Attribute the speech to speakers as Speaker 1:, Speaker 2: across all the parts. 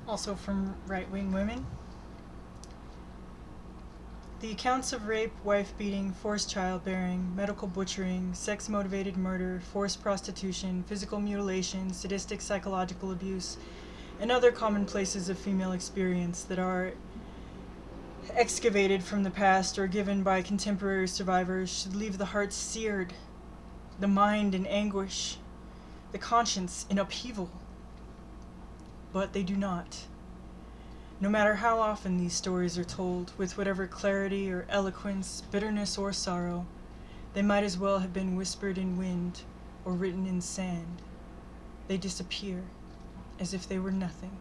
Speaker 1: also from right-wing women. The accounts of rape, wife-beating, forced childbearing, medical butchering, sex-motivated murder, forced prostitution, physical mutilation, sadistic psychological abuse, and other commonplaces of female experience that are excavated from the past or given by contemporary survivors should leave the heart seared, the mind in anguish, the conscience in upheaval. But they do not. No matter how often these stories are told, with whatever clarity or eloquence, bitterness or sorrow, they might as well have been whispered in wind or written in sand. They disappear, as if they were nothing.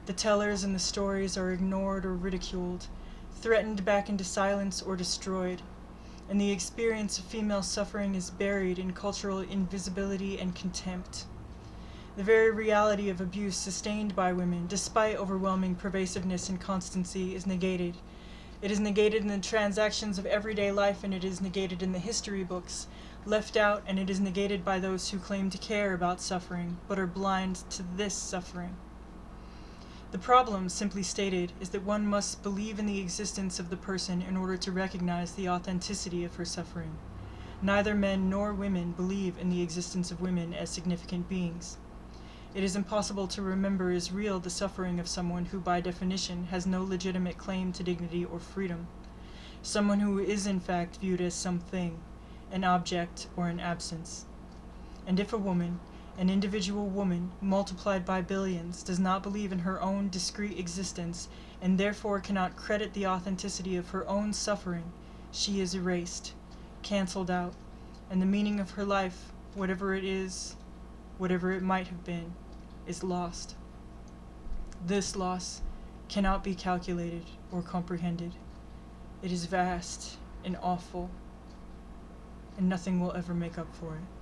Speaker 1: The tellers in the stories are ignored or ridiculed, threatened back into silence or destroyed, and the experience of female suffering is buried in cultural invisibility and contempt. The very reality of abuse sustained by women, despite overwhelming pervasiveness and constancy, is negated. It is negated in the transactions of everyday life, and it is negated in the history books, left out, and it is negated by those who claim to care about suffering, but are blind to this suffering. The problem, simply stated, is that one must believe in the existence of the person in order to recognize the authenticity of her suffering. Neither men nor women believe in the existence of women as significant beings. It is impossible to remember as real the suffering of someone who, by definition, has no legitimate claim to dignity or freedom. Someone who is in fact viewed as something, an object or an absence. And if a woman, an individual woman, multiplied by billions, does not believe in her own discrete existence, and therefore cannot credit the authenticity of her own suffering, she is erased, cancelled out, and the meaning of her life, whatever it is, whatever it might have been, is lost. This loss cannot be calculated or comprehended. It is vast and awful, and nothing will ever make up for it.